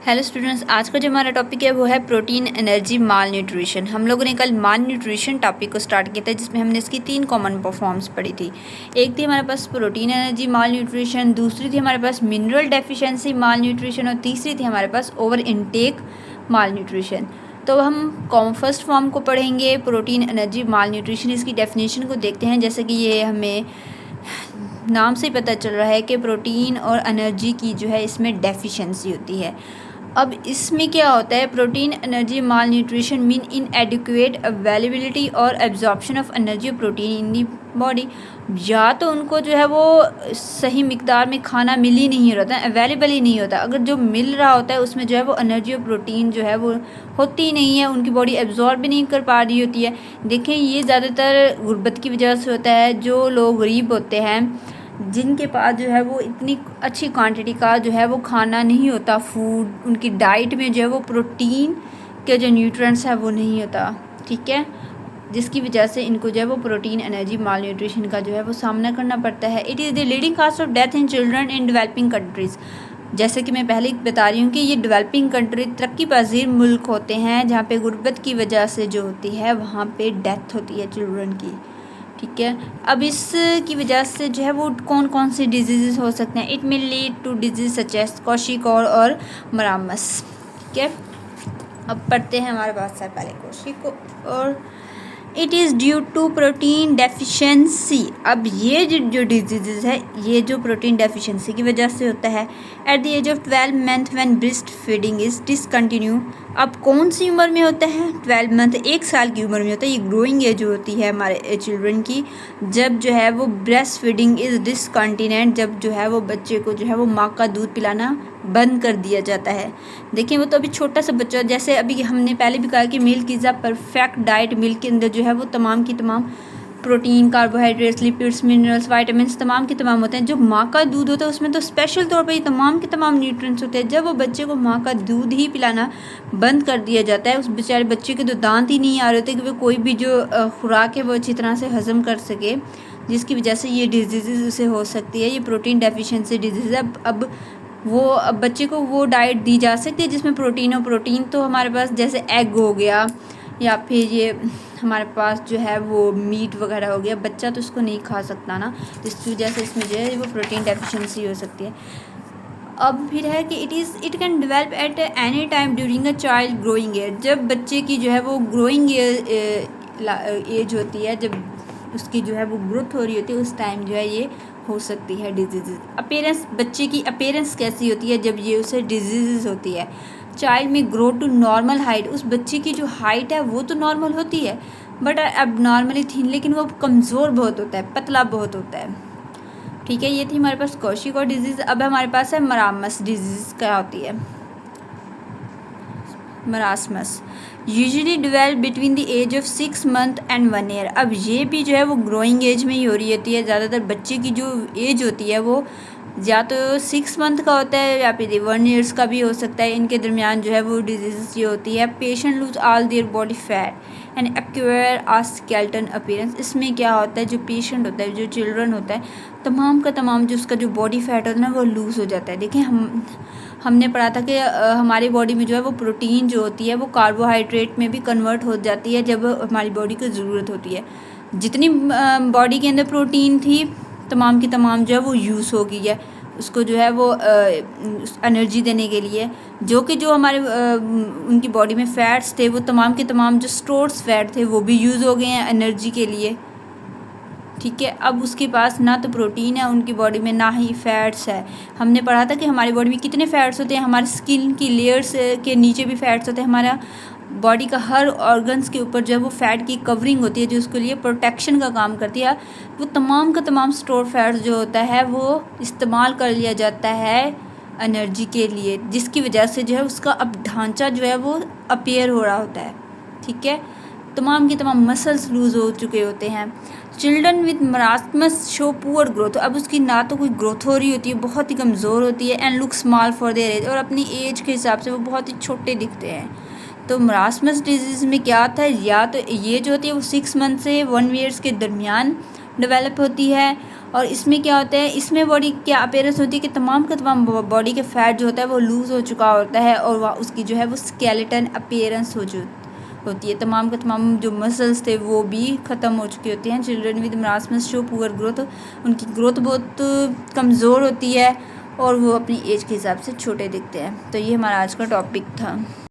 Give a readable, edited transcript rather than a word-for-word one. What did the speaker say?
Hello students, आज का जो हमारा टॉपिक है वो है प्रोटीन एनर्जी माल न्यूट्रिशन। हम लोगों ने कल माल न्यूट्रिशन टॉपिक को स्टार्ट किया था, जिसमें हमने इसकी 3 कॉमन फॉर्म्स पढ़ी थी। एक थी हमारे पास प्रोटीन एनर्जी माल न्यूट्रिशन, दूसरी थी हमारे पास मिनरल डेफिशिएंसी माल न्यूट्रिशन और तीसरी थी हमारे पास ओवर इनटेक माल न्यूट्रिशन। तो हम फर्स्ट फॉर्म को पढ़ेंगे, प्रोटीन एनर्जी माल न्यूट्रिशन। इसकी डेफिनेशन को देखते हैं। जैसे कि ये हमें नाम से पता चल रहा है कि प्रोटीन और एनर्जी की जो है इसमें डेफिशिएंसी होती है। अब इसमें क्या होता है, protein energy mall nutrition mean in adequate availability और एब्जॉर्प्शन ऑफ एनर्जी और प्रोटीन इन दी बॉडी। या तो उनको जो है वो सही मिकदार में खाना मिल ही नहीं रहा है, अवेलेबल ही नहीं होता। अगर जो मिल रहा होता है उसमें जो है वो एनर्जी और प्रोटीन जो है वो होती ही नहीं है, उनकी बॉडी एब्जॉर्ब भी नहीं कर पा रही होती है। देखें, ये ज़्यादातर गुर्बत की वजह से होता है। जो लोग गरीब होते हैं, जिनके पास जो है वो इतनी अच्छी क्वांटिटी का जो है वो खाना नहीं होता, फूड, उनकी डाइट में जो है वो प्रोटीन के जो न्यूट्रिएंट्स है वो नहीं होता, ठीक है, जिसकी वजह से इनको जो है वो प्रोटीन एनर्जी माल न्यूट्रिशन का जो है वो सामना करना पड़ता है। It is the leading cause of death in children in developing countries. जैसे कि मैं पहले ही बता रही हूँ कि ये डेवलपिंग कंट्री तरक्की पजीर मुल्क होते हैं, जहाँ पे गुर्बत की वजह से जो होती है वहाँ पे डेथ होती है चिल्ड्रन की, ठीक है। अब इसकी वजह से जो है वो कौन कौन से डिजीज़ हो सकते हैं। It may lead to disease such as kwashiorkor और मरामस, ठीक है। अब पढ़ते हैं हमारे पास से पहले क्वाशियोर और it is due to protein deficiency. अब ये जो डिजीज़ है ये जो प्रोटीन डेफिशिएंसी की वजह से होता है। At the age of 12 month when breast feeding is discontinue. अब कौन सी उम्र में होता है? 12 मंथ, 1 साल की उम्र में होता है। ये ग्रोइंग एज होती है हमारे चिल्ड्रन की, जब जो है वो ब्रेस्ट फीडिंग इज़ डिसकंटिन्यूड, जब जो है वो बच्चे को जो है वो माँ का दूध पिलाना बंद कर दिया जाता है। देखिए, वो तो अभी छोटा सा बच्चा, जैसे अभी हमने पहले भी कहा कि milk is a perfect diet. Milk के अंदर जो है वो तमाम की तमाम protein, carbohydrates, lipids, minerals, vitamin तमाम के तमाम होते हैं। जो माँ का दूध होता है उसमें तो स्पेशल तौर पर ये तमाम के तमाम न्यूट्रिएंट्स होते हैं। जब वो बच्चे को माँ का दूध ही पिलाना बंद कर दिया जाता है, उस बेचारे बच्चे के तो दांत ही नहीं आ रहे होते कि वो कोई भी जो खुराक है वो अच्छी तरह से हजम कर सके, जिसकी वजह से ये डिजीज़ उसे हो सकती है। ये प्रोटीन डेफिशिएंसी डिजीज़ है। अब बच्चे को वो डाइट दी जा सकती है जिसमें प्रोटीन तो हमारे पास जैसे एग हो गया, या फिर ये हमारे पास जो है वो मीट वगैरह हो गया। बच्चा तो इसको नहीं खा सकता ना, जिसकी वजह से इसमें जो है वो प्रोटीन डेफिशिएंसी हो सकती है। अब फिर है कि it can develop at any time during a child growing age. जब बच्चे की जो है वो ग्रोइंग एज होती है, जब उसकी जो है वो ग्रोथ हो रही होती है, उस टाइम जो है ये हो सकती है डिजीज़। अपीयरेंस, बच्चे की अपीयरेंस कैसी होती है जब ये उसे डिजीज़ होती है। चाइल्ड में ग्रो टू नॉर्मल हाइट। उस बच्चे की जो हाइट है वो तो नॉर्मल होती है, बट अब नॉर्मली थीन, लेकिन वो कमज़ोर बहुत होता है, पतला बहुत होता है, ठीक है। ये थी हमारे पास क्वाशियोर डिजीज़। अब हमारे पास है मरामस डिजीज़। क्या होती है marasmus? Usually develop between the age of 6 month and 1 year. अब ये भी जो है वो ग्रोइंग एज में ही हो रही होती है। ज़्यादातर बच्चे की जो एज होती है वो या तो 6 मंथ का होता है या फिर 1 ईयर्स का भी हो सकता है। इनके दरमियान जो है वो डिजीज़ ये होती है। Patient lose all their body fat and acquire a skeleton appearance. इसमें क्या होता है, जो पेशेंट होता है, जो चिल्ड्रन होता है, तमाम का तमाम जो उसका जो बॉडी फैट होता है ना वो लूज़ हो जाता है। देखिए, हमने पढ़ा था कि हमारी बॉडी में जो है वो प्रोटीन जो होती है वो कार्बोहाइड्रेट में भी कन्वर्ट हो जाती है जब हमारी बॉडी को ज़रूरत होती है। जितनी बॉडी के अंदर प्रोटीन थी तमाम की तमाम जो है वो यूज़ हो गई है उसको जो है वो एनर्जी देने के लिए। जो हमारे उनकी बॉडी में फ़ैट्स थे वो तमाम के तमाम जो स्टोर्स फैट थे वो भी यूज़ हो गए हैं एनर्जी के लिए, ठीक है। अब उसके पास ना तो प्रोटीन है उनकी बॉडी में, ना ही फैट्स है। हमने पढ़ा था कि हमारी बॉडी में कितने फैट्स होते हैं। हमारी स्किन की लेयर्स के नीचे भी फैट्स होते हैं। हमारा बॉडी का हर ऑर्गन्स के ऊपर जो है वो फैट की कवरिंग होती है जो उसके लिए प्रोटेक्शन का काम करती है। वो तमाम का तमाम स्टोर फैट्स जो होता है वो इस्तेमाल कर लिया जाता है एनर्जी के लिए, जिसकी वजह से जो है उसका अब ढांचा जो है वो अपीयर हो रहा होता है, ठीक है। तमाम की तमाम मसल्स लूज़ हो चुके होते हैं। Children with marasmus show poor growth. अब उसकी ना तो कोई ग्रोथ हो रही होती है, बहुत ही कमज़ोर होती है। And look small for their age, और अपनी एज के हिसाब से वो बहुत ही छोटे दिखते हैं। तो मरासमस डिजीज़ में क्या आता है, या तो ये जो होती है वो 6 मंथ से 1 ईयर्स के दरमियान डेवलप होती है। और इसमें क्या होता है, इसमें बॉडी क्या अपीयरेंस होती है कि तमाम का तमाम बॉडी के फैट जो होता है वो लूज़ हो चुका होता है और वह उसकी जो है वो स्केलेटन अपीयरेंस होती है। तमाम का तमाम जो मसल्स थे वो भी ख़त्म हो चुके होते हैं। Children with marasmus show poor growth, उनकी ग्रोथ बहुत कमज़ोर होती है और वो अपनी एज के हिसाब से छोटे दिखते हैं। तो ये हमारा आज का टॉपिक था।